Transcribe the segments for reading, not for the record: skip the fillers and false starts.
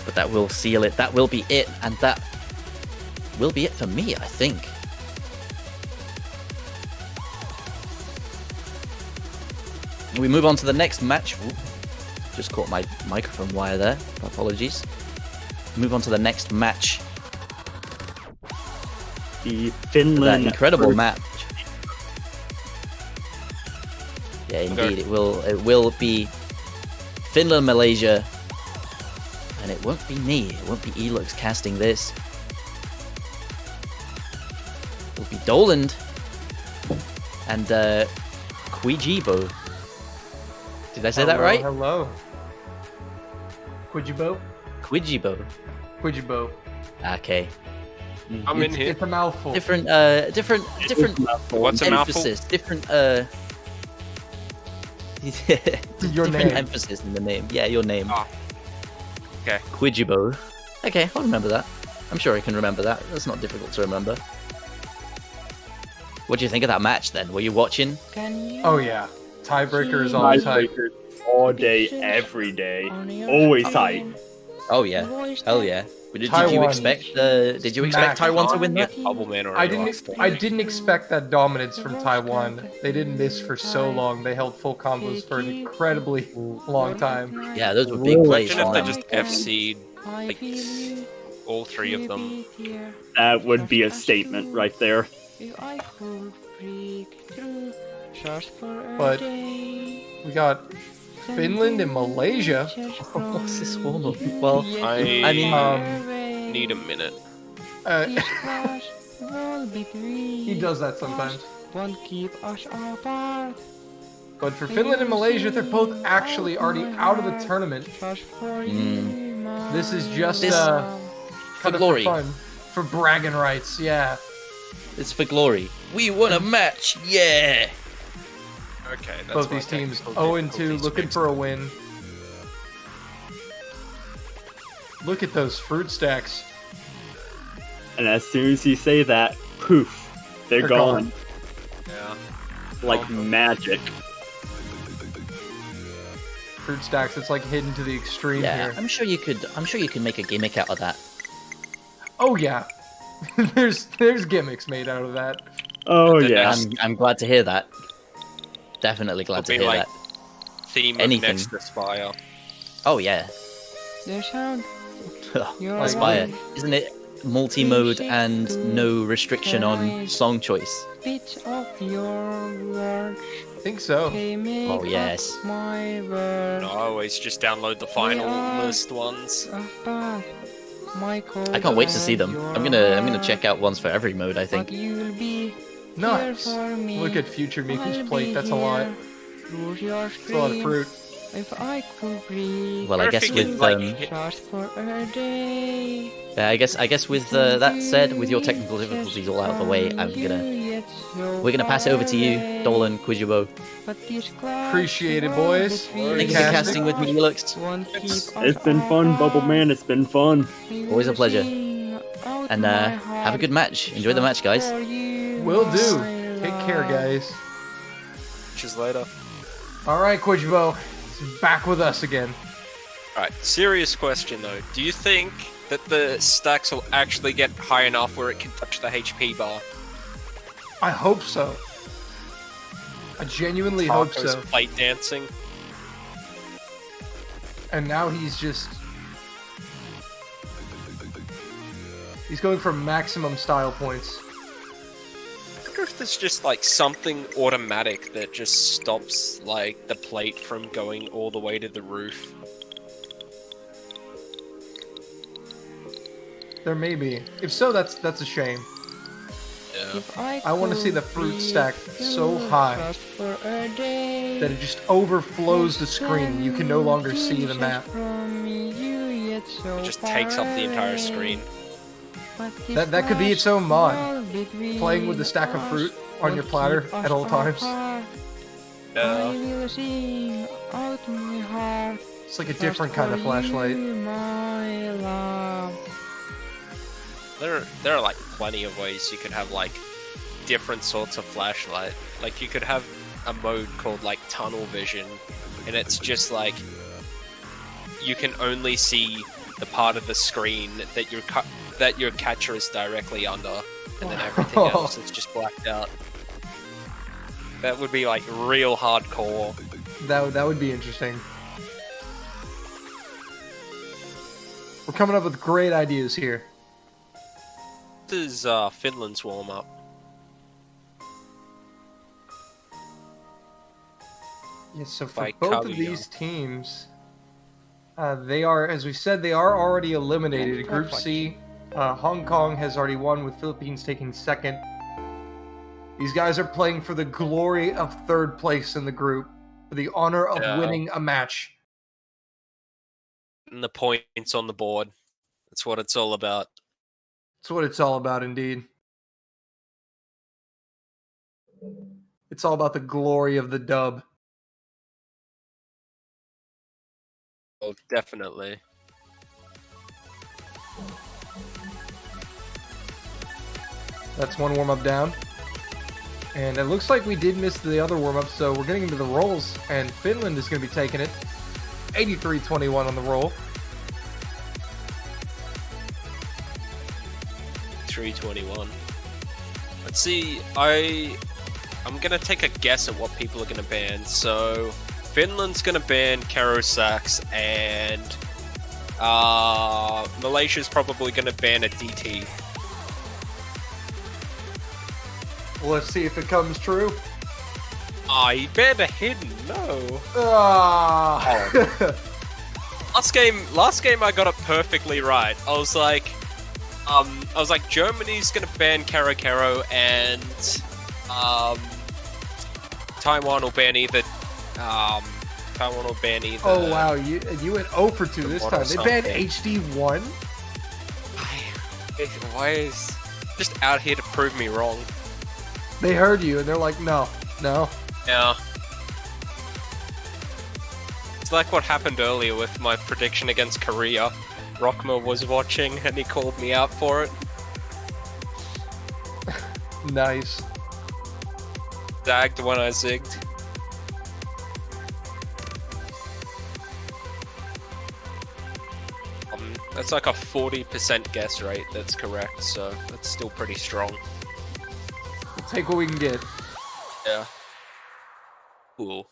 But that will seal it. That will be it. And that will be it for me, I think. We move on to the next match. Ooh, just caught my microphone wire there. Apologies. Move on to the next match. The Finland. That incredible match. Yeah, indeed, it will be Finland, Malaysia, and it won't be me. It won't be Elux casting this. It'll be Doland and Quijibo. Did I say that right? Hello. Quijibo? Quijibo. Okay. I'm in here. It's a mouthful. Different What's a mouthful? emphasis. Different Your different name. emphasis in the name. Yeah, your name. Ah. Okay. Quijibo. Okay, I'll remember that. I'm sure I can remember that. That's not difficult to remember. What do you think of that match then? Were you watching? Oh yeah. Tiebreakers all the time. Tiebreakers all day, every day. Always tight. Oh yeah. Hell yeah. Did you Taiwan expect Taiwan to win that? Bubble Man I didn't expect that dominance from Taiwan. They didn't miss for so long. They held full combos for an incredibly long time. Yeah, those were big plays. Imagine if from they them. just FC'd like all three of them. That would be a statement right there. But we got Finland and Malaysia. What's this warm-up? Well, I mean, need a minute. He does that sometimes. But for Finland and Malaysia, they're both actually already out of the tournament. This is just kind of glory. for fun, for bragging rights. Yeah. it's for glory. We won a match. Yeah. Okay, that's Both my these teams technical 0-2, difficulties looking fixed. for a win. Look at those fruit stacks. And as soon as you say that, poof, they're gone. Yeah. Like magic. Fruit stacks, it's like hidden to the extreme Yeah, here. I'm sure you could make a gimmick out of that. Oh yeah. there's gimmicks made out of that. Oh The yeah. next- I'm glad to hear that. Definitely glad to It'll hear be that. Theme Anything. of Next Aspire. Oh yeah. Aspire. Isn't it multi-mode and no restriction on song choice? I think so. Oh yes. No, I always just download the final list ones. I can't wait to see them. I'm gonna check out ones for every mode, I think. Nice. Look at future Miku's plate, that's a lot. That's a lot of fruit. Well, I guess Perfect, with like, yeah, I guess with that said, with your technical difficulties all out of the way, we're gonna pass it over to you, Dolan, Quijibo. Appreciate it, boys. Thank you for casting with me, Elux. It's been fun, Bubble Man. It's been fun. Always a pleasure. And have a good match. Enjoy the match, guys. Will do. Take care, guys. Which later. Alright, Quijibo. Back with us again. Alright, serious question though. Do you think that the stacks will actually get high enough where it can touch the HP bar? I hope so. I genuinely hope Taco's so. plate dancing. And now he's just... He's going for maximum style points. I wonder if there's just like something automatic that just stops like the plate from going all the way to the roof. There may be. If so, that's a shame. Yeah. I want to see the fruit stack so high that it just overflows the screen. You can no longer see the map. It just takes up the entire screen. That could be its own mod. Playing with the stack of fruit on your platter at all times. It's like a different kind of flashlight. There are like plenty of ways you could have like different sorts of flashlight. Like you could have a mode called like tunnel vision, and it's just like you can only see the part of the screen that your catcher is directly under, and then everything else is just blacked out. That would be like real hardcore. That would be interesting. We're coming up with great ideas here. This is Finland's warm-up. Yeah, so for By both of Kaluuya. these teams, they are, as we said, they are already eliminated. In Group C, Hong Kong has already won, with Philippines taking second. These guys are playing for the glory of third place in the group, for the honor of winning a match. And the points on the board. That's what it's all about. That's what it's all about, indeed. It's all about the glory of the dub. Oh, definitely. That's one warm-up down. And it looks like we did miss the other warm-up, so we're getting into the rolls, and Finland is going to be taking it. 83-21 on the roll. 321. Let's see, I'm gonna take a guess at what people are gonna ban. So Finland's gonna ban Kero Sax, and Malaysia's probably gonna ban a DT. Let's see if it comes true. He banned a hidden, no. Ah. Last game I got it perfectly right. I was like, Germany's gonna ban Kero Kero, and Taiwan will ban either. Oh wow, you went 0 for 2 this time. They banned HD1. Why is just out here to prove me wrong? They heard you and they're like, no. Yeah. It's like what happened earlier with my prediction against Korea. Rockma was watching and he called me out for it. Nice. Zagged when I zigged. That's like a 40% guess rate that's correct, so that's still pretty strong. We'll take what we can get. Yeah. Cool.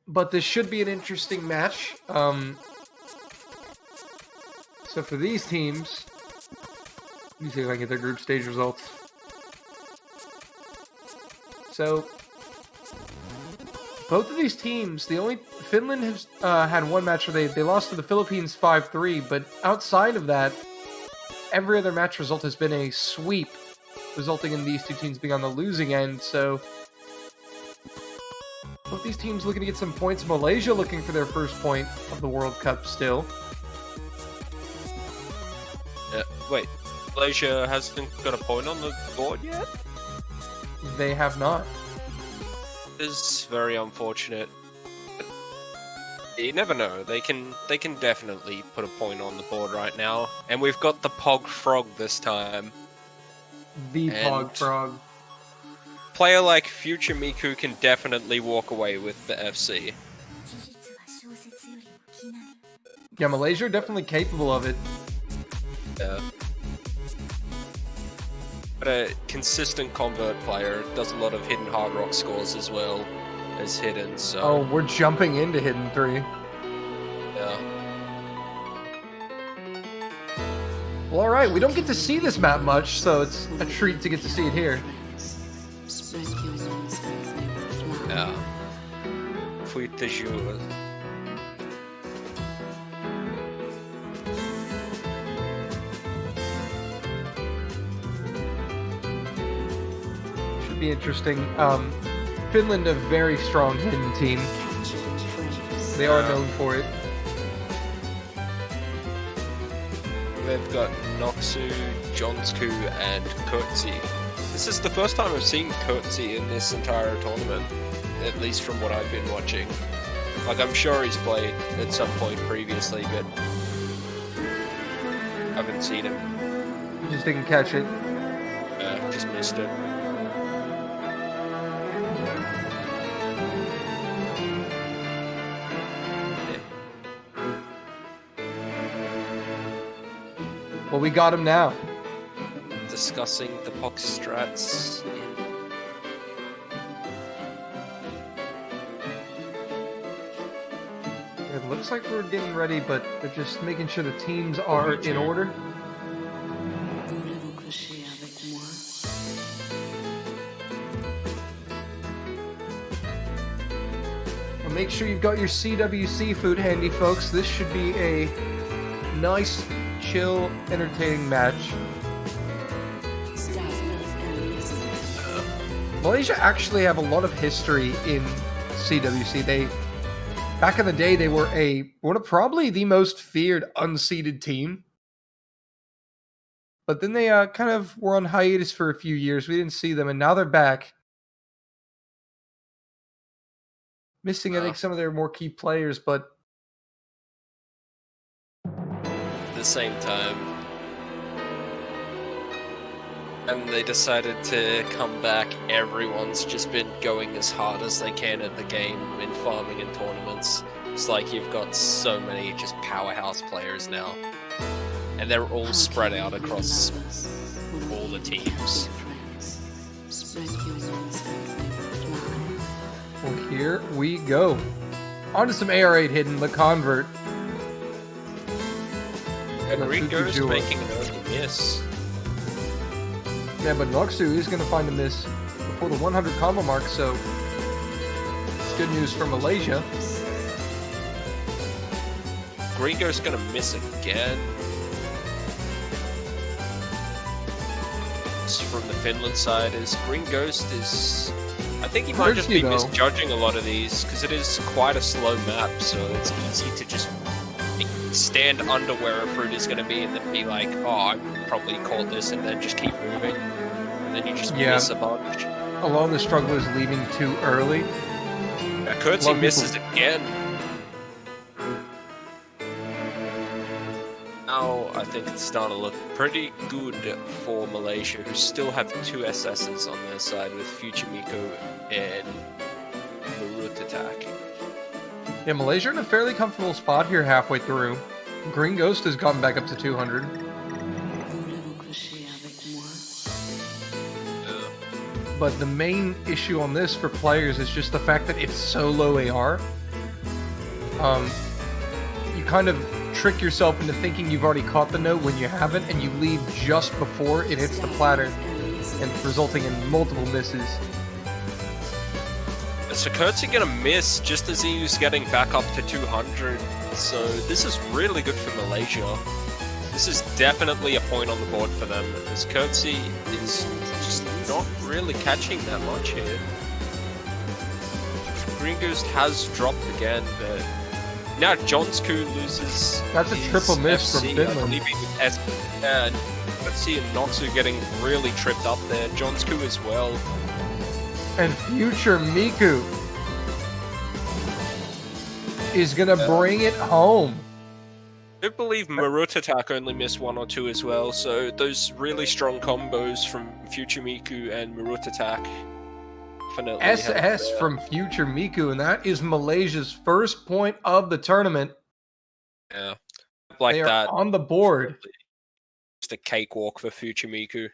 But this should be an interesting match. So for these teams, let me see if I can get their group stage results. So both of these teams, Finland has had one match where they lost to the Philippines 5-3, but outside of that, every other match result has been a sweep, resulting in these two teams being on the losing end. So both these teams looking to get some points. Malaysia looking for their first point of the World Cup still. Wait, Malaysia hasn't got a point on the board yet? They have not. This is very unfortunate. But you never know. They can definitely put a point on the board right now. And we've got the Pog Frog this time. The And Pog Frog. Player like Future Miku can definitely walk away with the FC. Yeah, Malaysia are definitely capable of it. Yeah. But a consistent convert player, does a lot of hidden hard rock scores as well as hidden, so... Oh, we're jumping into Hidden 3. Yeah. Well, alright, we don't get to see this map much, so it's a treat to get to see it here. Yeah. Fui de jour. Should be interesting. Finland, a very strong hidden team. They are known for it. They've got Noxu, Jonsku, and Kurtzi. This is the first time I've seen Kurtzi in this entire tournament, at least from what I've been watching. Like, I'm sure he's played at some point previously, but I haven't seen him. You just didn't catch it. Just missed it. Well, we got him now. Discussing the Pox strats. It looks like we're getting ready, but they're just making sure the teams are in order. Well, make sure you've got your CWC food handy, folks. This should be a nice, chill, entertaining match. Malaysia actually have a lot of history in CWC. Back in the day, they were one of probably the most feared unseeded team. But then they kind of were on hiatus for a few years. We didn't see them, and now they're back. Missing, I think, some of their more key players, but At the same time, and they decided to come back. Everyone's just been going as hard as they can at the game in farming and tournaments. It's like you've got so many just powerhouse players now, and they're all spread out across all the teams. well, here we go. On to some AR8 hidden, the convert. And Ringo's making an early miss. Yeah, but Noxu is going to find a miss before the 100 combo mark, so it's good news for Malaysia. Gringo's gonna miss again. This from the Finland side is Ghost is. I think he might just be misjudging a lot of these because it is quite a slow map, so it's easy to just stand under where a fruit is going to be and then be like, oh, I probably caught this, and then just keep moving, and then you just miss a bunch. A lot of the struggle is leaving too early. Kurtzy misses again. Now I think it's starting to look pretty good for Malaysia, who still have 2 SSs on their side with Future Miko and Marut Attack. Yeah, Malaysia in a fairly comfortable spot here halfway through. Green Ghost has gotten back up to 200. But the main issue on this for players is just the fact that it's so low AR. You kind of trick yourself into thinking you've already caught the note when you haven't, and you leave just before it hits the platter, and resulting in multiple misses. So Kurtzy gonna miss just as he was getting back up to 200, so this is really good for Malaysia. This is definitely a point on the board for them, as Kurtzy is just not really catching that much here. Green Ghost has dropped again, but now Jonsku loses. That's a triple miss FC, from Finland. And Kurtzy and Notsu getting really tripped up there. Jonsku as well. And Future Miku is gonna bring it home. I do believe Marut Attack only missed 1 or 2 as well, so those really strong combos from Future Miku and Marut Attack definitely SS from Future Miku, and that is Malaysia's first point of the tournament. Yeah, like they are that on the board. Just a cakewalk for Future Miku.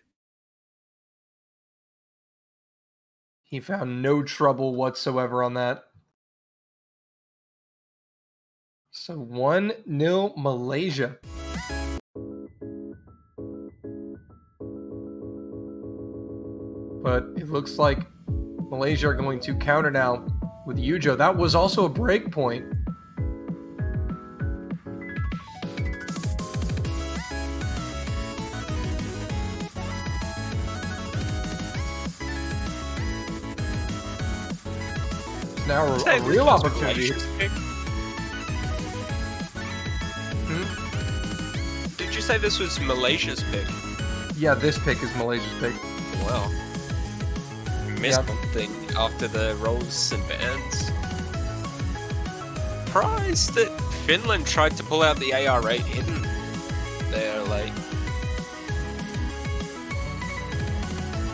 He found no trouble whatsoever on that. So 1-0 Malaysia. But it looks like Malaysia are going to counter now with Yujo. That was also a break point. Now a real opportunity. Did you say this was Malaysia's pick? Yeah, this pick is Malaysia's pick. Wow. Missed something after the rolls and bands. Surprised that Finland tried to pull out the AR8 hidden there, like.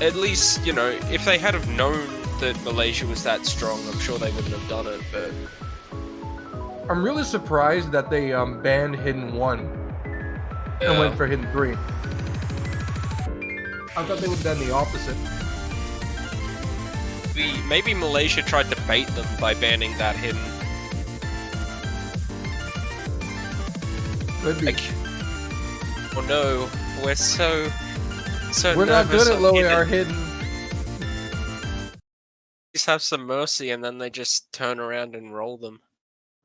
At least, you know, if they had have known that Malaysia was that strong, I'm sure they wouldn't have done it, but I'm really surprised that they banned Hidden 1. and went for hidden 3. I thought they would have done the opposite. Maybe Malaysia tried to bait them by banning that hidden. Could be. Like, oh no, we're so We're not nervous good at on lowering hidden. our hidden. Just have some mercy, and then they just turn around and roll them.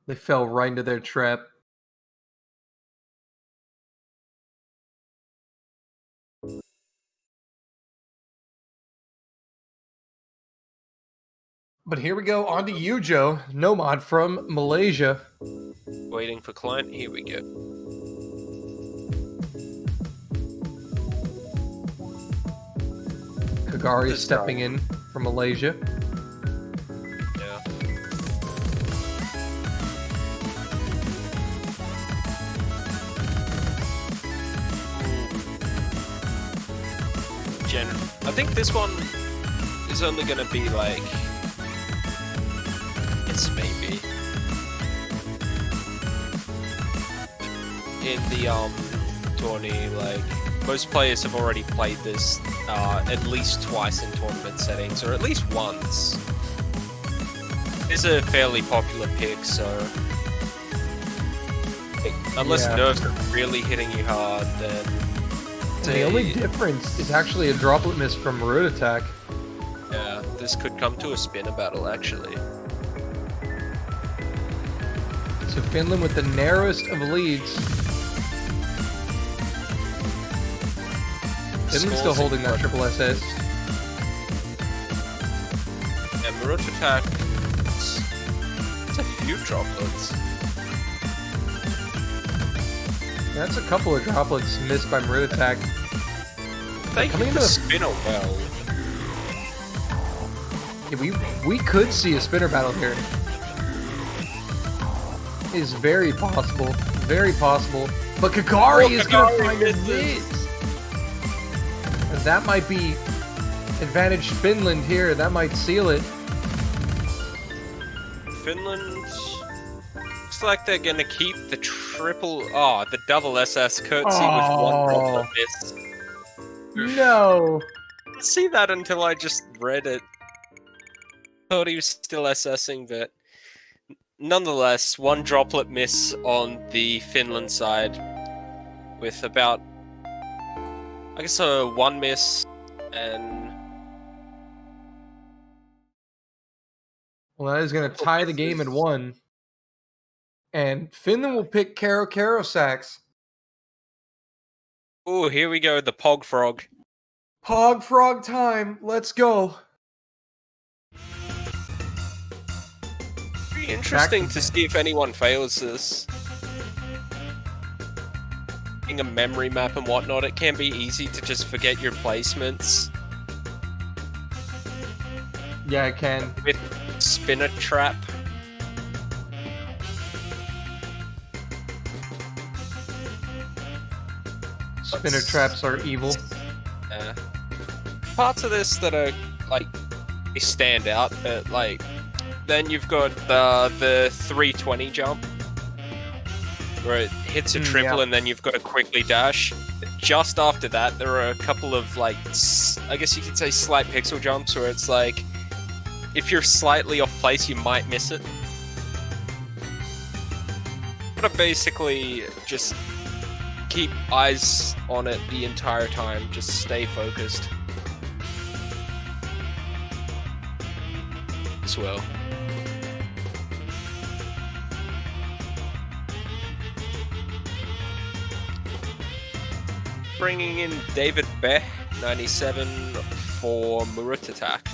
They fell right into their trap. But here we go, on to you, Joe. Nomad from Malaysia. Waiting for client. Here we go. Kagari This stepping in from Malaysia. Yeah. I think this one is only gonna be like, it's maybe in the tourney. Like, most players have already played this at least twice in tournament settings, or at least once. It's a fairly popular pick, so unless nerves are really hitting you hard, then The only difference is actually a droplet miss from root attack. yeah, this could come to a spinner battle actually. So Finland with the narrowest of leads. Finland's still holding that triple SS. Yeah, Marut attack. It's a few droplets. That's a couple of droplets missed by root attack. They Coming can into the- spinner well. Yeah, we could see a spinner battle here. It is very possible. Very possible. But Kagari is going to find a miss. And that might be advantage Finland here. That might seal it. Finland looks like they're gonna keep the the double SS curtsy with one droplet miss. No. Didn't see that until I just read it. Thought he was still SSing, but nonetheless, one droplet miss on the Finland side, with about, I guess, one miss and. Well, that is going to tie the game at 1. And Finland will pick Karo Sacks. Oh, here we go, the Pog Frog. Pog Frog time. Let's go. Pretty interesting to see if anyone fails this. Being a memory map and whatnot, it can be easy to just forget your placements. Yeah, I can. With Spinner Trap. Spinner traps are evil. Parts of this that are, like, they stand out, but, like, then you've got the 320 jump, where it hits a triple and then you've got to quickly dash. Just after that, there are a couple of, like, I guess you could say slight pixel jumps, where it's like, if you're slightly off place, you might miss it. But basically, just keep eyes on it the entire time. Just stay focused. As well. Bringing in David Beh, 97 for Marut attack.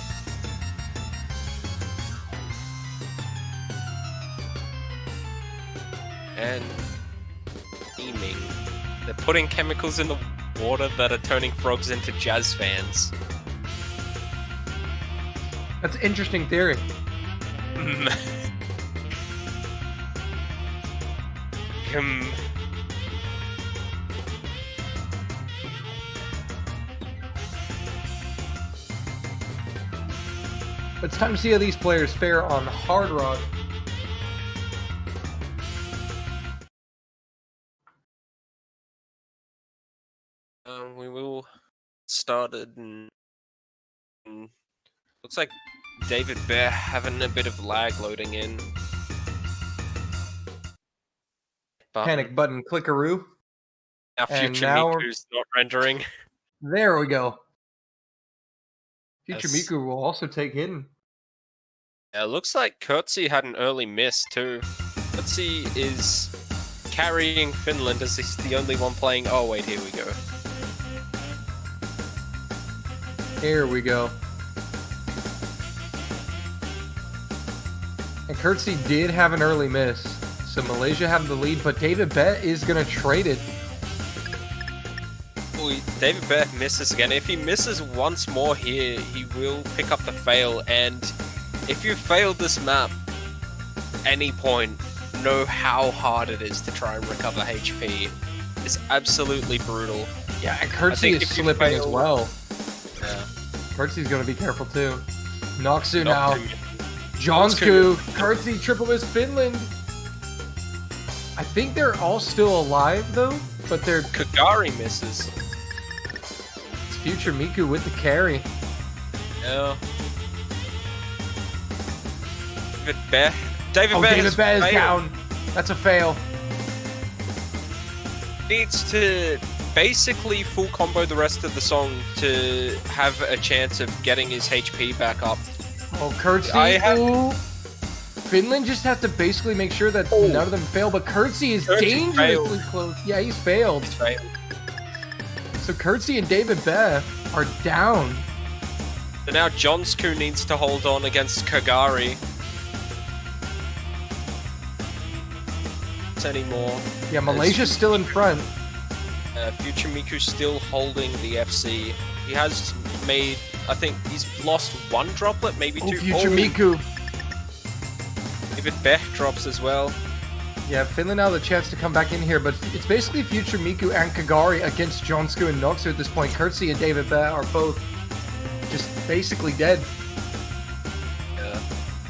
And steaming. They're putting chemicals in the water that are turning frogs into jazz fans. That's an interesting theory. It's time to see how these players fare on Hard Rock. We will started and looks like David Bear having a bit of lag loading in. Panic button clickaroo. Our And future now Miku's not rendering. There we go. Future Yes. Miku will also take hidden. Yeah, looks like Kurtzy had an early miss too. Kurtzy is carrying Finland as he's the only one playing. Oh wait, here we go. Here we go. And Kurtzy did have an early miss. So Malaysia have the lead, but David Bet is going to trade it. David Bear misses again. If he misses once more here, he will pick up the fail. And if you failed this map, any point, know how hard it is to try and recover HP. It's absolutely brutal. Yeah, and Kurtzy is slipping as well. Yeah. Kurtzy's going to be careful too. Noxu now. Jonsku. Kurtzy triple miss Finland. I think they're all still alive though, but they're... Kagari misses. It's future Miku with the carry. Yeah. David Bear is down. That's a fail. Needs to basically full combo the rest of the song to have a chance of getting his HP back up. Oh, Kurtzy. Finland just have to basically make sure that none of them fail, but Kurtzy is dangerously close. Yeah, he's failed. So Kurtzy and David Bear are down. So now Jonsku needs to hold on against Kagari. Anymore. Yeah, Malaysia's still in front. Future Miku still holding the FC. He has made, I think he's lost one droplet, maybe two. Future Miku. David Beck drops as well. Yeah, Finland now the chance to come back in here, but it's basically Future Miku and Kagari against Jonsku and Noxu at this point. Kurtzy and David Beck are both just basically dead.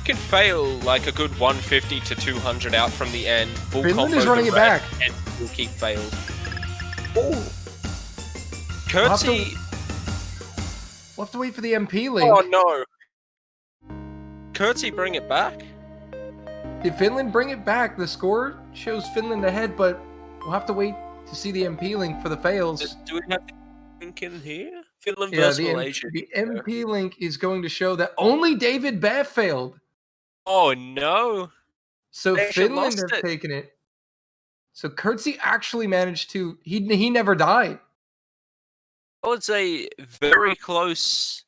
Can fail like a good 150 to 200 out from the end. Full Finland is running it back. And will keep failed. Oh! Kurtzy... We'll have to wait for the MP link. Oh no! Kurtzy bring it back? Did Finland bring it back? The score shows Finland ahead, but we'll have to wait to see the MP link for the fails. Do we have the link in here? Finland versus Malaysia. The MP link is going to show that only David Bear failed. Oh no! So Finland have taken it. So Kurtzy actually managed to. He never died. I would say very close.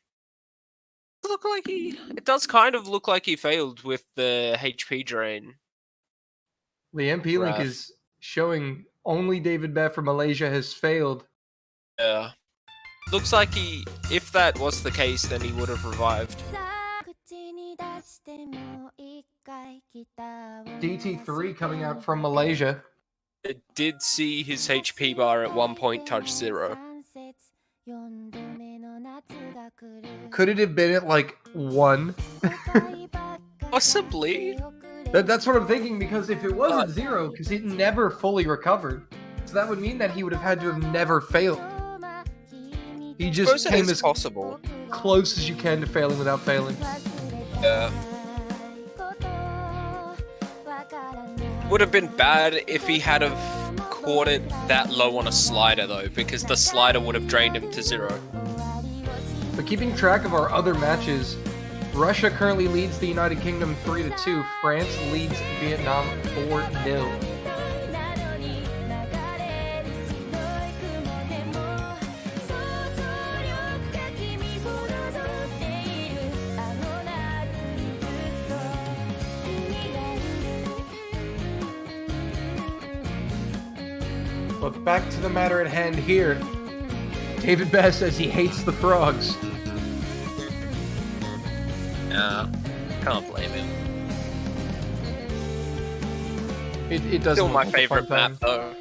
It does kind of look like he failed with the HP drain. The MP link is showing only David Bear from Malaysia has failed. Yeah. Looks like if that was the case, then he would have revived. DT3 coming out from Malaysia. It did see his HP bar at one point touch 0. Could it have been at like 1? Possibly. That's what I'm thinking, because if it was at 0, because he never fully recovered, so that would mean that he would have had to have never failed. He just came as possible, close as you can to failing without failing. Yeah. Would have been bad if he had have caught it that low on a slider though, because the slider would have drained him to 0. But keeping track of our other matches, Russia currently leads the United Kingdom 3-2. France leads Vietnam 4-0. But back to the matter at hand here. David Bass says he hates the frogs. Yeah, can't blame him. It doesn't. Still my favorite map though.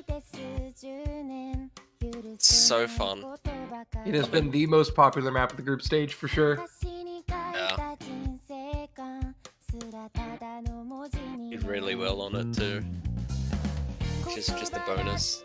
It's so fun. It has been the most popular map of the group stage for sure. Yeah. Did really well on it too. Which is just a bonus.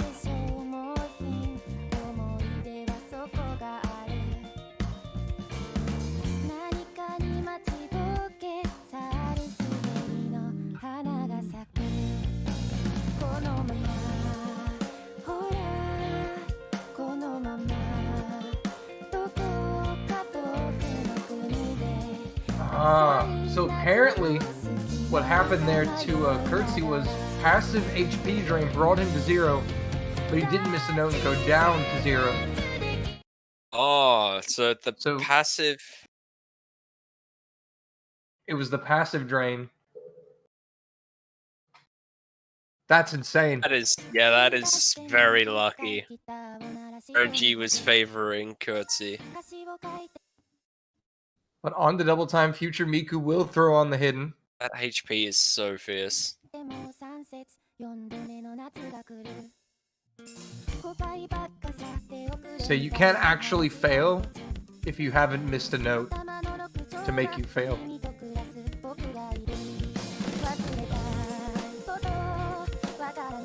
So apparently, what happened there to Curtsy was passive HP drain brought him to 0, but he didn't miss a note and go down to 0. Oh, so So- passive. It was the passive drain. That's insane. That is very lucky. OG was favoring Curtsy. But on the double time, future Miku will throw on the hidden. That HP is so fierce. So you can't actually fail if you haven't missed a note to make you fail.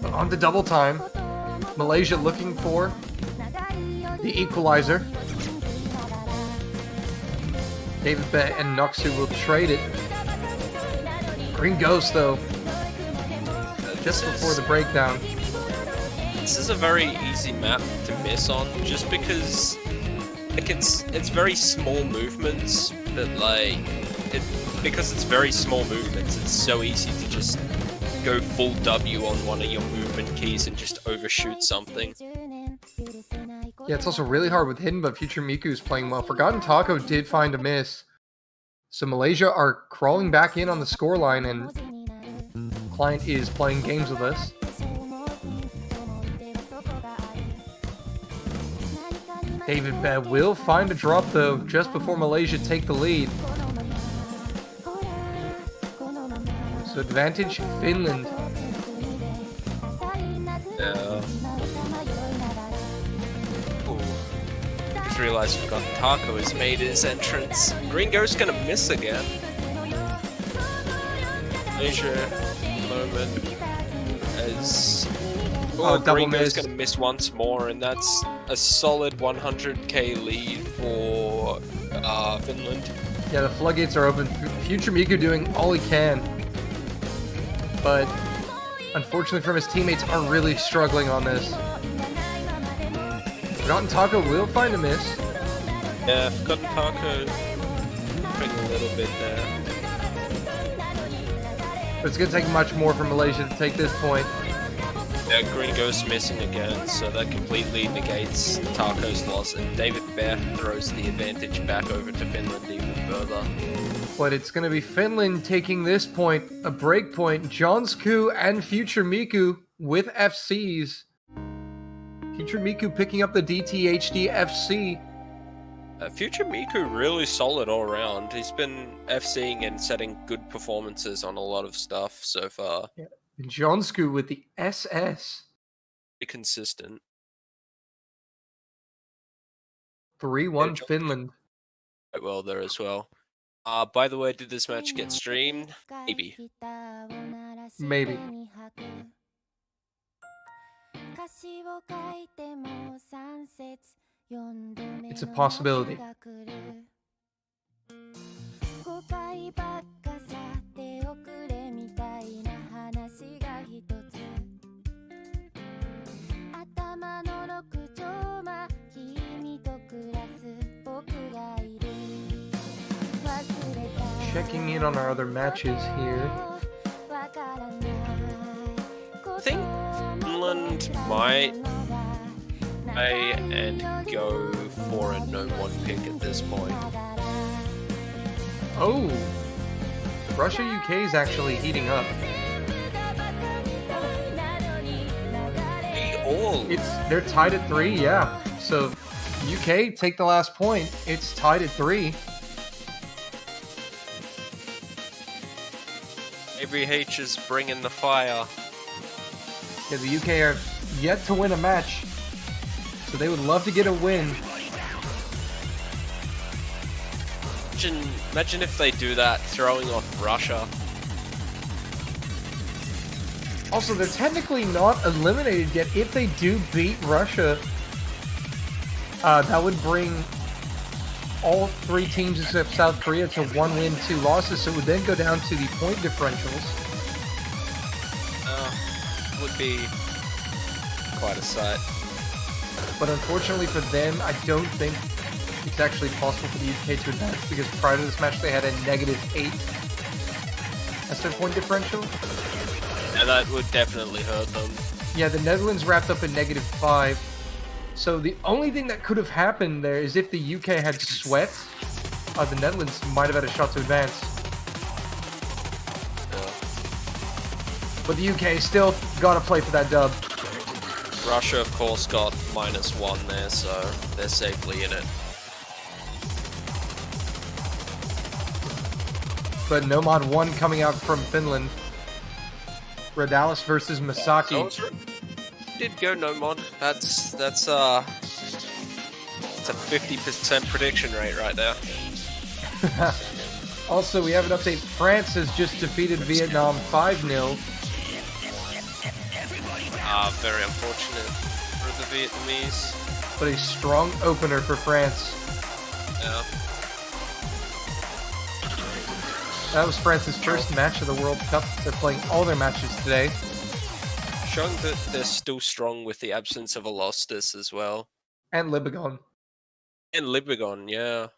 But on the double time, Malaysia looking for the equalizer. David Bet and Noxu will trade it. Green Ghost, though, just before the breakdown. This is a very easy map to miss on, just because like it's very small movements, but because it's very small movements, it's so easy to just go full W on one of your movement keys and just overshoot something. Yeah, it's also really hard with hidden, but future Miku is playing well. Forgotten Taco did find a miss. So Malaysia are crawling back in on the scoreline, and Client is playing games with us. David Bet will find a drop, though, just before Malaysia take the lead. So advantage Finland. Just realized Forgotten Taco has made his entrance. Green Ghost gonna miss again. Malaysia moment as double Green Ghost miss. gonna miss once more, and that's a solid 100k lead for Finland. Yeah, the floodgates are open. Future Miku doing all he can. But unfortunately for him, his teammates are really struggling on this. Forgotten Taco will find a miss. Yeah, Forgotten Taco bring a little bit there. But it's going to take much more for Malaysia to take this point. Yeah, Green Ghost missing again, so that completely negates Taco's loss, and David Bear throws the advantage back over to Finland even further. But it's going to be Finland taking this point, a break point. Jonsku and Future Miku with FCs. Future Miku picking up the DTHD FC. Future Miku really solid all around. He's been FCing and setting good performances on a lot of stuff so far. Yeah. And Jonsku with the SS. Pretty consistent. 3-1 Yeah, Finland. Quite well there as well. By the way, did this match get streamed? Maybe. Maybe. It's a possibility. Checking in on our other matches here. I think Finland might and go for a no-one pick at this point. Oh! Russia UK is actually heating up. They're tied at 3, yeah. So UK take the last point. It's tied at 3. ABH is bringing the fire. Yeah, the UK are yet to win a match, so they would love to get a win. Imagine if they do that, throwing off Russia. Also, they're technically not eliminated yet. If they do beat Russia, that would bring all 3 teams except South Korea to 1 win, 2 losses, so it would then go down to the point differentials. Would be quite a sight. But unfortunately for them, I don't think it's actually possible for the UK to advance because prior to this match they had a -8 as their point differential. And that would definitely hurt them. Yeah, the Netherlands wrapped up in -5. So the only thing that could have happened there is if the UK had sweat, the Netherlands might have had a shot to advance. Yeah. But the UK still gotta play for that dub. Russia, of course, got -1 there, so they're safely in it. But Nomad 1 coming out from Finland. Radalis versus Masaki. Did go no mod. That's a 50% prediction rate right there. Also, we have an update. France has just defeated Vietnam 5-0. Very unfortunate for the Vietnamese. But a strong opener for France. Yeah. That was France's first match of the World Cup. They're playing all their matches today. Showing that they're still strong with the absence of Alostis as well. And Libigon. And Libigon, yeah.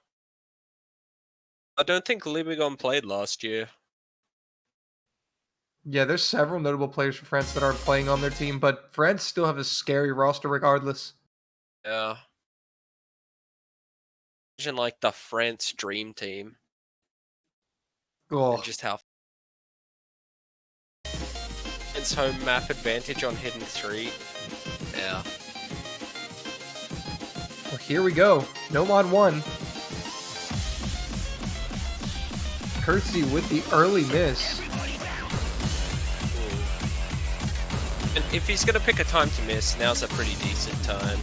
I don't think Libigon played last year. Yeah, there's several notable players for France that aren't playing on their team, but France still have a scary roster regardless. Yeah. Imagine like the France dream team. Oh, And just how its home map advantage on Hidden 3. Yeah. well, here we go. Nomad 1. Curtsy with the early miss. And if he's gonna pick a time to miss, now's a pretty decent time.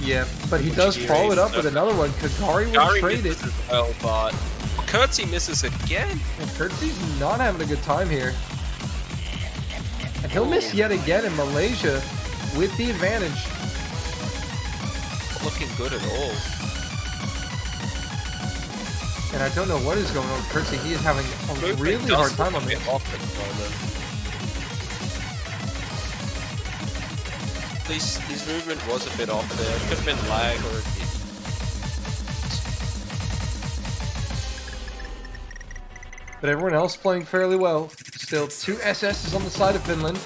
Yeah, but he does follow it up with another one. Kagari will Gary trade it. misses as well, but Curtsy misses again. And Curtsy's not having a good time here. And he'll miss yet again in Malaysia with the advantage. Not looking good at all. And I don't know what is going on with Curtsy. He is having a Movement really does hard time look on a this. bit off at the moment. At least his movement was a bit off there. Could have been lag or But everyone else playing fairly well. Still 2 SSs on the side of Finland.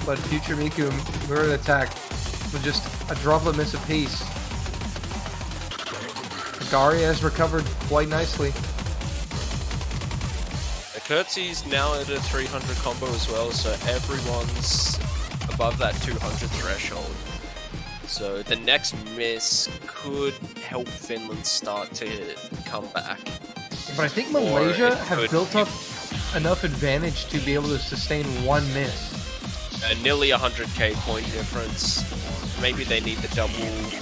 But Future Miku and Murid attack with just a droplet miss apiece. Kagari has recovered quite nicely. Curtsy's now at a 300 combo as well, so everyone's above that 200 threshold. So the next miss could help Finland start to come back. But I think Or Malaysia it have could built up enough advantage to be able to sustain one miss. Nearly 100k point difference. Maybe they need the double.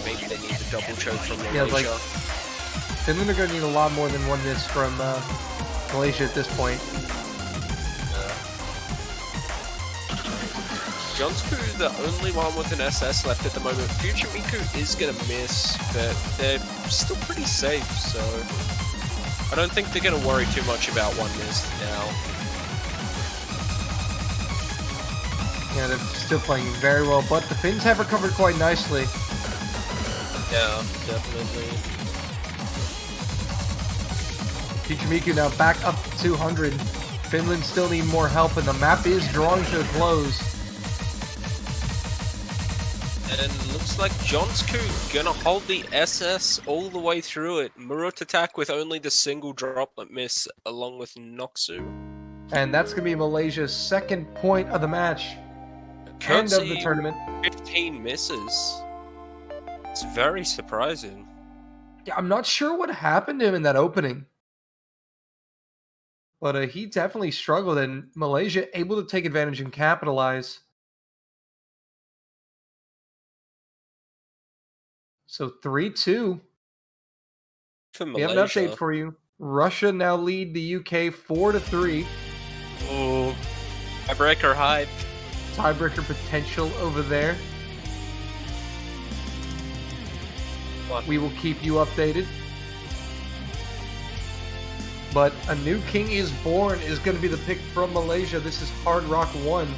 Maybe they need the double choke from Malaysia. Yeah, like Finland are going to need a lot more than one miss from Malaysia at this point. Jonsku, the only one with an SS left at the moment. Future Miku is going to miss, but they're still pretty safe, so I don't think they're going to worry too much about one miss now. Yeah, they're still playing very well, but the Finns have recovered quite nicely. Yeah, definitely. Future Miku now back up to 200. Finland still need more help, and the map is drawing to a close. And looks like Jonsku gonna hold the SS all the way through it. Murut attack with only the single droplet miss along with Noxu. And that's going to be Malaysia's second point of the match. End of the tournament. 15 misses. It's very surprising. Yeah, I'm not sure what happened to him in that opening. But he definitely struggled, and Malaysia able to take advantage and capitalize. So 3-2. For We have Malaysia. an update for you. Russia now lead the UK 4-3. Oh, tiebreaker hype. Tiebreaker potential over there. We will keep you updated. But a new king is born is going to be the pick from Malaysia. This is Hard Rock 1.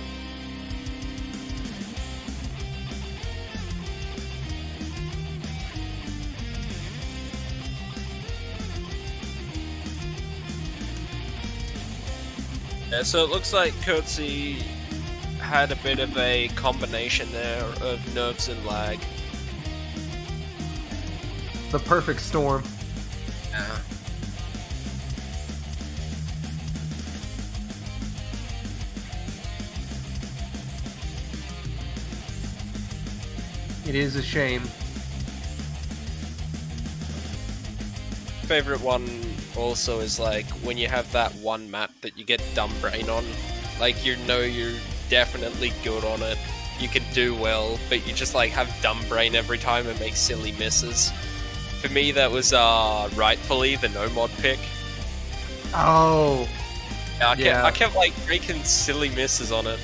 Yeah, so it looks like Curtsy had a bit of a combination there of nerves and lag. The perfect storm. Yeah. It is a shame. Favorite one also is like when you have that one map that you get dumb brain on, like you know you're definitely good on it, you can do well, but you just like have dumb brain every time and make silly misses. For me, that was rightfully the no mod pick. Oh, Yeah, I kept like making silly misses on it.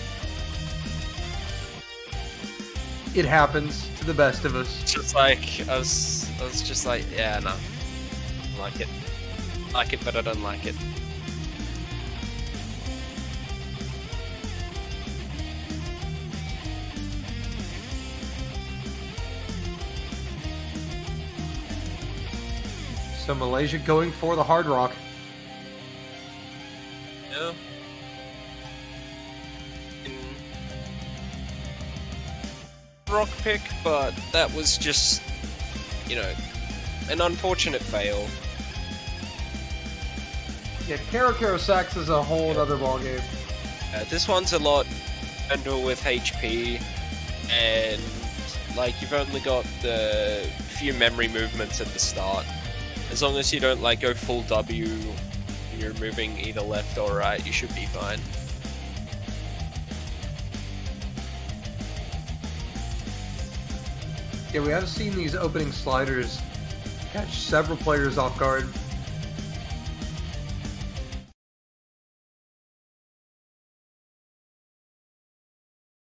it happens to the best of us. Just like I was just like, yeah, no, like it, but I don't like it. So Malaysia going for the hard rock. Yeah. Rock pick, but that was just, you know, an unfortunate fail. Yeah, Karo Sax is a whole other ballgame. This one's a lot better with HP, and like you've only got the few memory movements at the start. As long as you don't like go full W and you're moving either left or right, you should be fine. Yeah, we have seen these opening sliders catch several players off guard.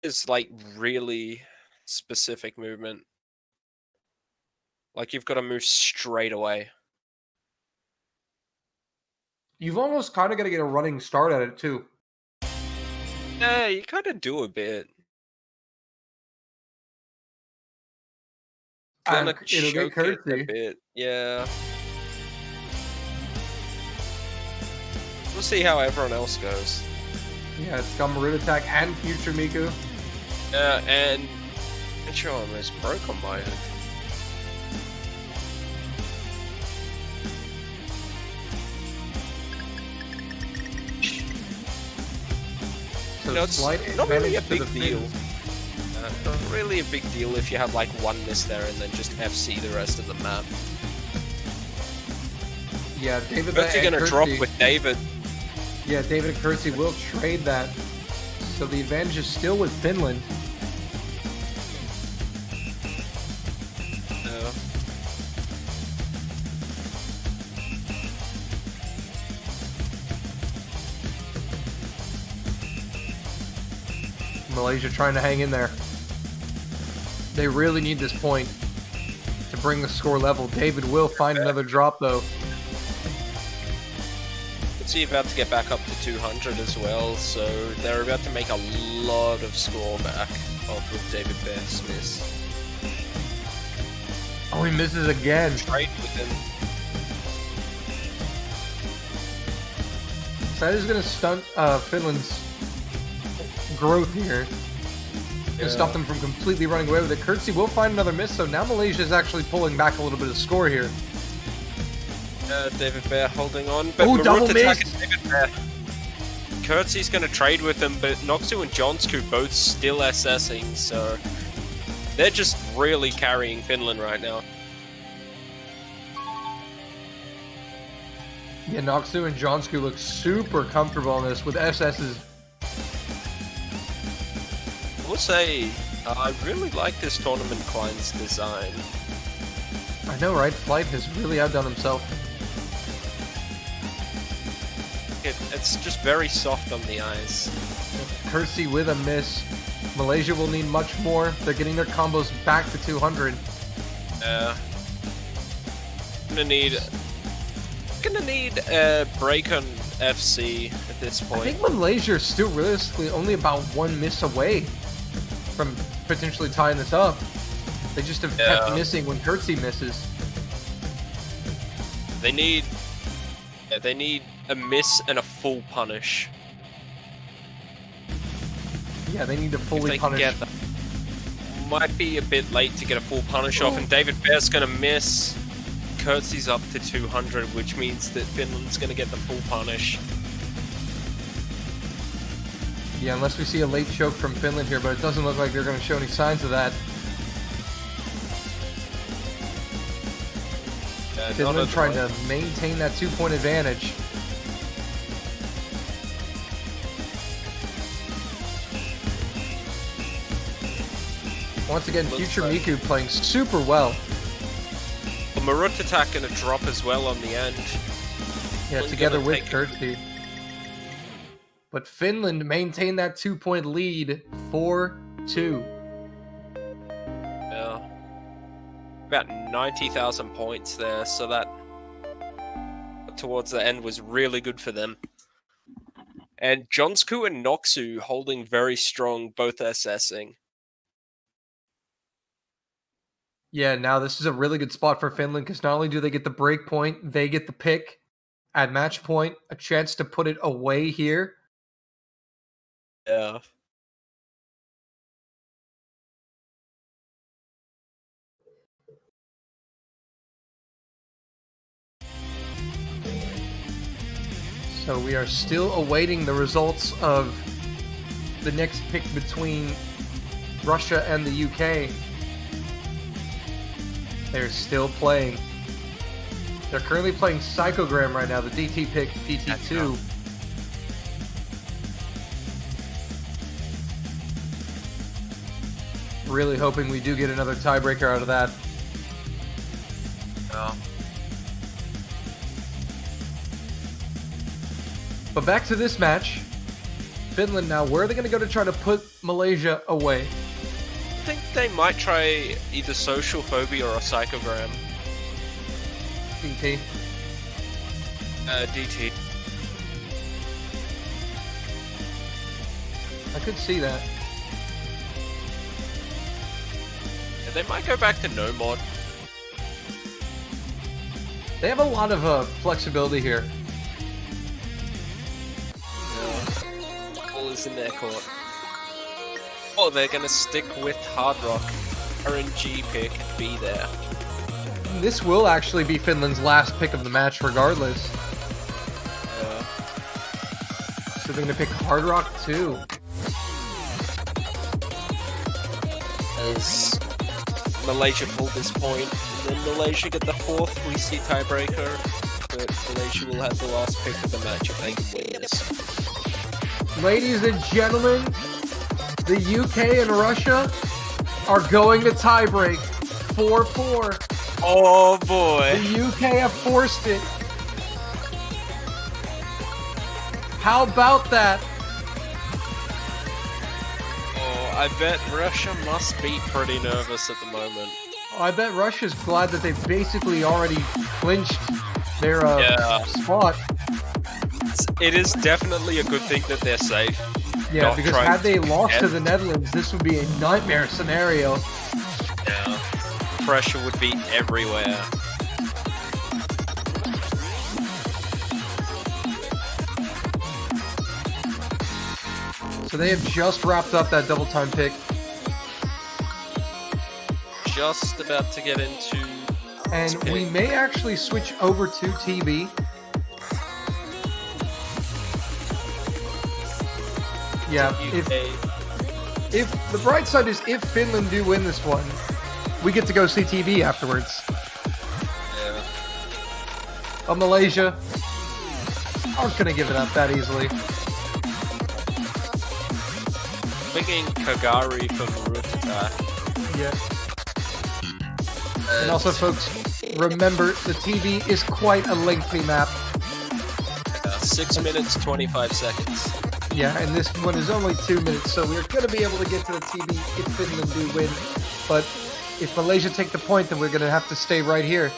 It's like really specific movement. Like you've got to move straight away. You've almost kind of got to get a running start at it too. Yeah, you kind of do a bit. Kind of It'll get choke it a Curtsy. bit. Yeah. We'll see how everyone else goes. Yeah, it's got Maroon Attack and Future Miku. Yeah, and Mitchell almost broke on my end. So No, it's slight not really a advantage to big the deal. Finns. Not really a big deal if you have like one miss there and then just FC the rest of the map. Yeah, David But you're and gonna drop Curtsy- with David. Yeah, David and Curtsy will trade that. So the advantage is still with Finland. Malaysia trying to hang in there. They really need this point to bring the score level. David will find another drop though. Let's see, about to get back up to 200 as well, so they're about to make a lot of score back off with David Bear's miss. Oh, he misses again. Trade with him. So that is going to stunt Finland's growth here. And stop them from completely running away with it. Curtsy will find another miss, so now Malaysia is actually pulling back a little bit of score here. David Bear holding on, but Ooh, double attack miss! David Bear. Curtsy's going to trade with him, but Noxu and Jonsku both still SSing, so they're just really carrying Finland right now. Yeah, Noxu and Jonsku look super comfortable on this with SS's. I will say, I really like this tournament Klein's design. I know, right? Flight has really outdone himself. It's just very soft on the eyes. Curtsy with a miss. Malaysia will need much more. They're getting their combos back to 200. Gonna need a break on FC at this I point. think Malaysia is still realistically only about one miss away from potentially tying this up. They just have kept missing when Curtsy misses. They need a miss and a full punish. Yeah, they need to If fully they can punish. get that. Might be a bit late to get a full punish off, and David Bear's going to miss. Kurtzy's up to 200, which means that Finland's going to get the full punish. Yeah, unless we see a late choke from Finland here, but it doesn't look like they're going to show any signs of that. Finland trying to maintain that 2-point advantage. Once again, Future Miku playing super well. A Marut attack and a drop as well on the end. Yeah, together with Kurtzy. But Finland maintained that 2-point lead, 4-2. Yeah. About 90,000 points there, so that towards the end was really good for them. And Jonsku and Noxu holding very strong, both assessing. Yeah, now this is a really good spot for Finland because not only do they get the break point, they get the pick at match point, a chance to put it away here. Yeah. So we are still awaiting the results of the next pick between Russia and the UK. They're still playing. They're currently playing Psychogram right now, the DT pick, DT2. Really hoping we do get another tiebreaker out of that. Yeah. But back to this match. Finland now, where are they going to go to try to put Malaysia away? I think they might try either social phobia or a psychogram. DT. DT. I could see that. Yeah, they might go back to no mod. They have a lot of flexibility here. Ball is in their court. Oh, they're gonna stick with Hard Rock. RNG pick, be there. This will actually be Finland's last pick of the match regardless. So they're going to pick Hard Rock too. As Malaysia pulled this point, then Malaysia get the fourth, we see tiebreaker, but Malaysia will have the last pick of the match if they can win this. Ladies and gentlemen, the UK and Russia are going to tiebreak 4-4. Oh boy. The UK have forced it. How about that? Oh, I bet Russia must be pretty nervous at the moment. I bet Russia's glad that they basically already clinched their spot. It is definitely a good thing that they're safe. Yeah, Not because trying had they lost to get- the Netherlands, this would be a nightmare scenario. Yeah. Pressure would be everywhere. So they have just wrapped up that double time pick. Just about to get into And this pick. we may actually switch over to TB. Yeah, UK. if the bright side is if Finland do win this one, we get to go see TV afterwards. Yeah. But Malaysia aren't going to give it up that easily. Thinking Kagari for Marut. Yeah. And also, folks, remember the TV is quite a lengthy map. 6 minutes, 25 seconds. Yeah, and this one is only 2 minutes, so we're going to be able to get to the TV if Finland do win. But if Malaysia take the point, then we're going to have to stay right here.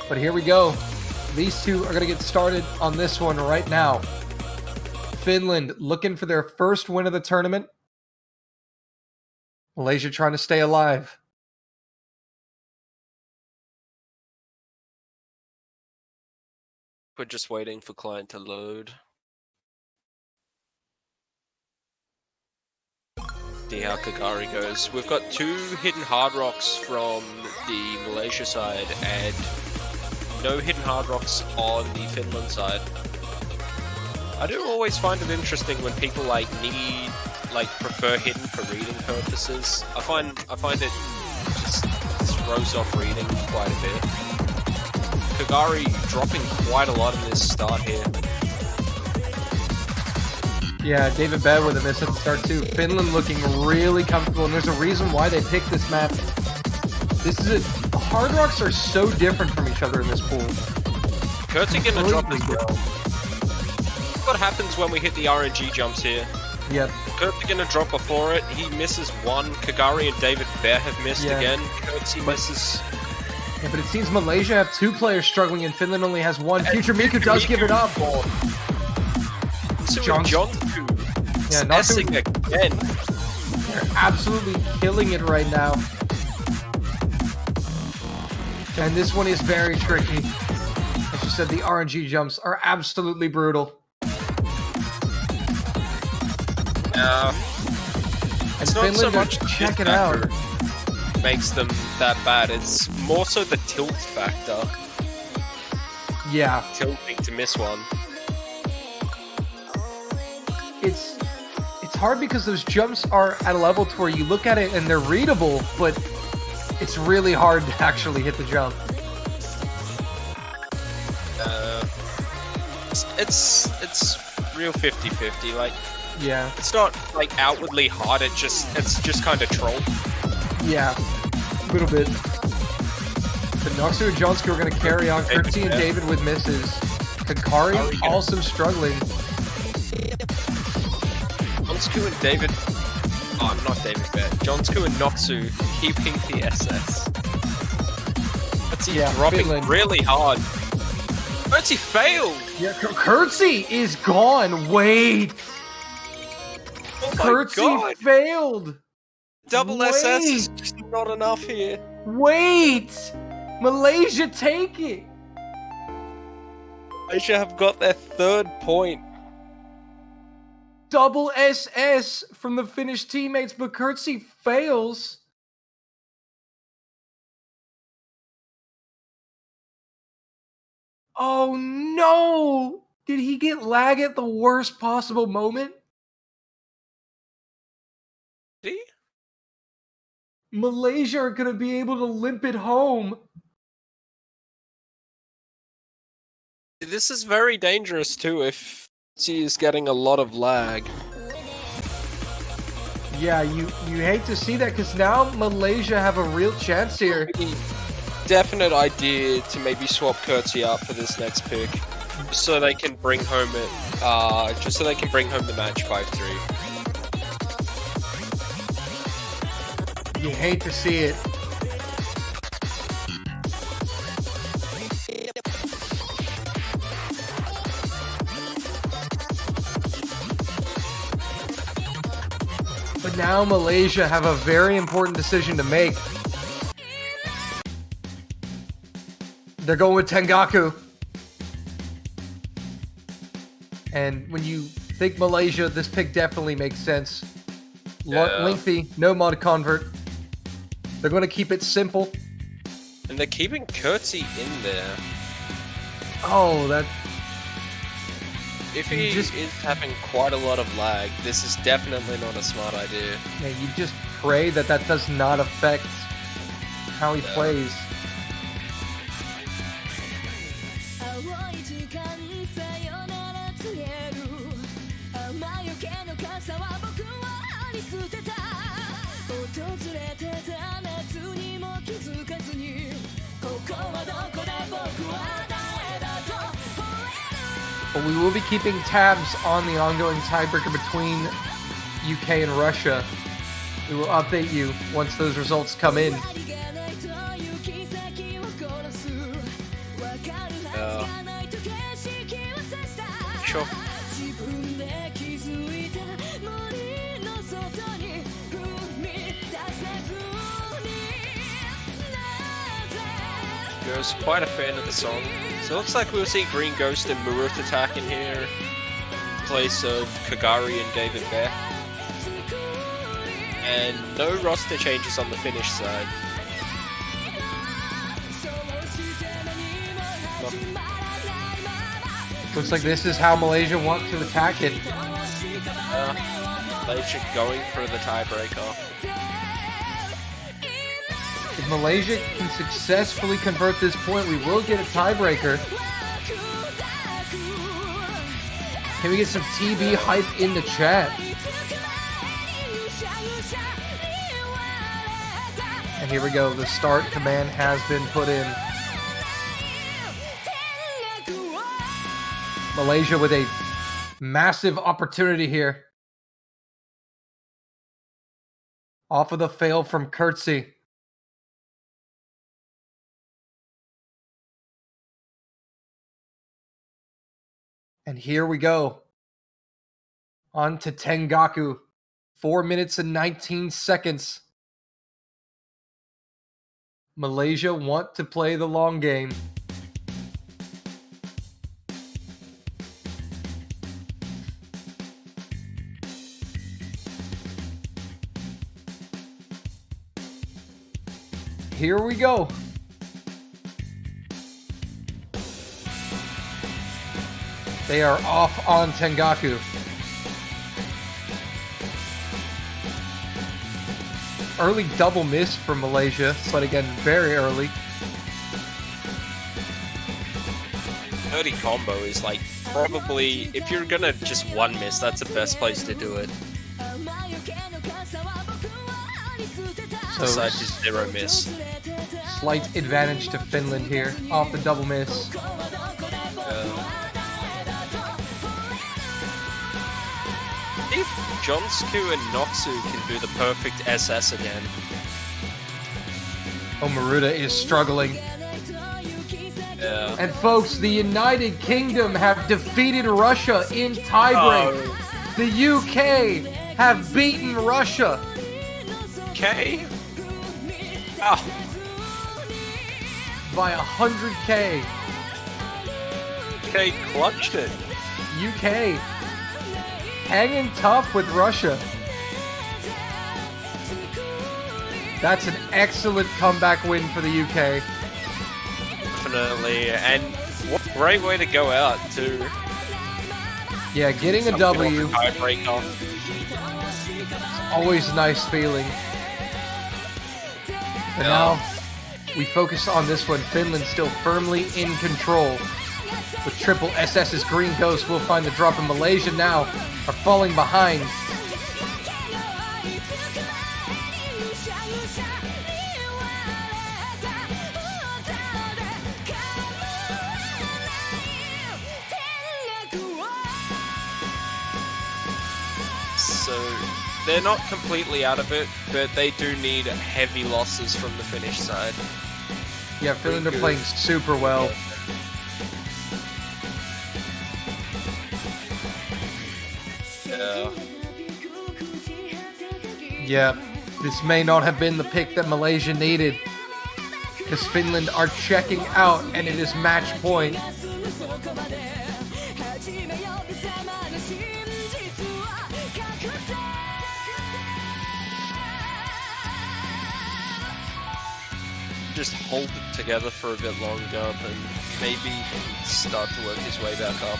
But here we go. These two are going to get started on this one right now. Finland looking for their first win of the tournament. Malaysia trying to stay alive. We're just waiting for client to load. See how Kagari goes. We've got 2 hidden hard rocks from the Malaysia side and no hidden hard rocks on the Finland side. I do always find it interesting when people prefer hidden for reading purposes. I find it just throws off reading quite a bit. Kagari dropping quite a lot in this start here. Yeah, David Bed with a miss at the start too. Finland looking really comfortable, and there's a reason why they picked this map. The hard rocks are so different from each other in this pool. Kurt's gonna drop as well. What happens when we hit the RNG jumps here? Yep. Kurt's gonna drop before it. He misses one. Kagari and David Bear have missed again. Kurtz misses. Yeah, but it seems Malaysia have 2 players struggling and Finland only has 1. Future Miku does give it up. So John yeah, messing again. They're absolutely killing it right now. And this one is very tricky. As you said, the RNG jumps are absolutely brutal. It's not so much check it out. Makes them that bad. It's more so the tilt factor. Yeah. Tilting to miss one. It's hard because those jumps are at a level to where you look at it and they're readable, but it's really hard to actually hit the jump. It's real 50-50. Like, yeah, it's not like outwardly hard. It's just kind of troll. Yeah, a little bit. But Noxu and Jonsky are going to carry on. Kurtzy and David with misses. Kakari also struggling. Jonsku and David... Oh, not David Bear. Jonsku and Noxu keeping the SS. Kurtzy dropping Finland really hard. Kurtzy failed! Yeah, Kurtzy is gone. Wait! Oh Kurtzy failed! Double SS is just not enough here. Wait! Malaysia take it! Malaysia have got their 3rd point. Double SS from the Finnish teammates, but Kurtzy fails. Oh no! Did he get lag at the worst possible moment? Did he? Malaysia are going to be able to limp it home. This is very dangerous too if he is getting a lot of lag. Yeah, you hate to see that because now Malaysia have a real chance here. Definite idea to maybe swap Kurtzy out for this next pick, just so they can bring home the match 5-3. You hate to see it. But now Malaysia have a very important decision to make. They're going with Tengaku. And when you think Malaysia, this pick definitely makes sense. Lengthy, no mod convert. They're going to keep it simple. And they're keeping Kurtzy in there. Oh, that... If he is having quite a lot of lag, this is definitely not a smart idea. Yeah, you just pray that that does not affect how he plays. But we will be keeping tabs on the ongoing tiebreaker between UK and Russia. We will update you once those results come in. Sure. I was quite a fan of the song. So it looks like we'll see Green Ghost and Marut attack in here, in place of Kagari and David Beck. And no roster changes on the Finnish side. Looks like this is how Malaysia want to attack it. Malaysia going for the tiebreaker. If Malaysia can successfully convert this point, we will get a tiebreaker. Can we get some TB hype in the chat? And here we go. The start command has been put in. Malaysia with a massive opportunity here. Off of the fail from Curtsy. And here we go. On to Tengaku. 4 minutes and 19 seconds. Malaysia want to play the long game. Here we go. They are off on Tengaku. Early double miss from Malaysia, but again, very early. Early combo is like probably, if you're gonna just one miss, that's the best place to do it. So Besides just zero miss. slight advantage to Finland here, off the double miss. If Jonsku and Noxu can do the perfect SS again. Oh, Maruta is struggling. Yeah. And folks, the United Kingdom have defeated Russia in tiebreak. Oh. The UK have beaten Russia. Okay. Oh. By 100K. Okay, clutched it. UK hanging tough with Russia. That's an excellent comeback win for the UK. Definitely, and what a great way to go out too. Yeah, getting a Something W, off the tiebreaker. always a nice feeling. But now we focus on this one. Finland still firmly in control. With triple SS's Green Ghost will find the drop, in Malaysia now are falling behind. So they're not completely out of it, but they do need heavy losses from the Finnish side. Yeah, Finland are playing super well. Yeah, this may not have been the pick that Malaysia needed, because Finland are checking out and it is match point. Just hold it together for a bit longer and maybe he can start to work his way back up.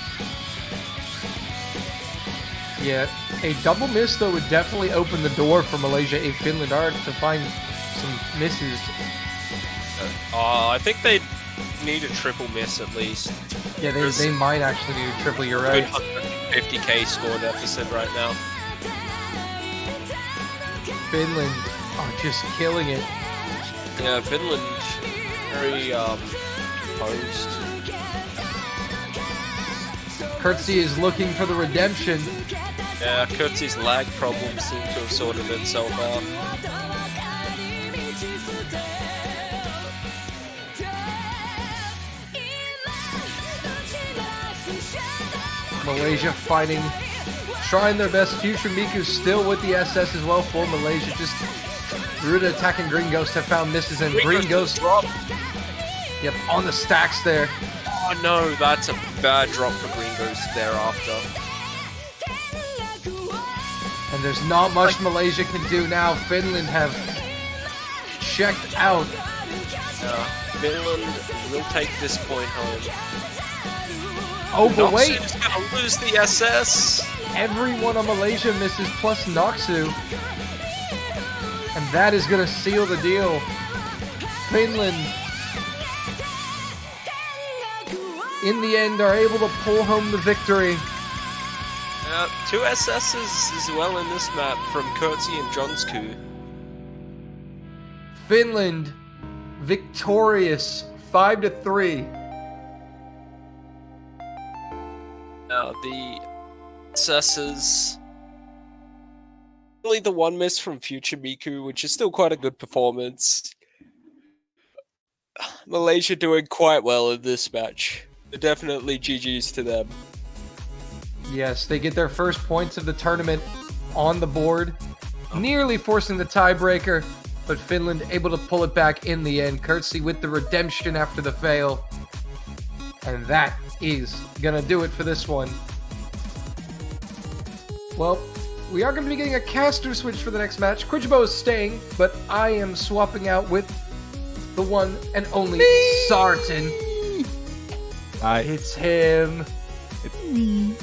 Yeah, a double miss though would definitely open the door for Malaysia if Finland are to find some misses. I think they need a triple miss at least. Yeah, they might actually need a triple, you're right. Good 150k score deficit right now. Finland are just killing it. Yeah, Finland very composed. Curtsy is looking for the redemption. Yeah, Kurtzy's lag problem seems to have sorted itself out. Malaysia fighting, trying their best. Future Miku still with the SS as well for Malaysia. Just Ruda attacking Green Ghost have found misses, and Green Ghost, yep, on the stacks there. Oh, Oh no, that's a bad drop for Gringos thereafter. And there's not much Malaysia can do now. Finland have checked out. Finland will take this point home. Oh, but wait! Noxu's gonna lose the SS! Everyone on Malaysia misses plus Noxu. And that is going to seal the deal. Finland, in the end, are able to pull home the victory. 2 SSs as well in this map from Kurtzy and Jonsku. Finland victorious 5-3. The SSs. Only the one miss from Future Miku, which is still quite a good performance. Malaysia doing quite well in this match. Definitely GG's to them. Yes, they get their first points of the tournament on the board, nearly forcing the tiebreaker, but Finland able to pull it back in the end. Kurtzy with the redemption after the fail. And that is going to do it for this one. Well, we are going to be getting a caster switch for the next match. Kujibo is staying, but I am swapping out with the one and only Sarton. Hi. It's him. It's me.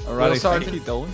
Alrighty, Sarton. thank you, Dolan.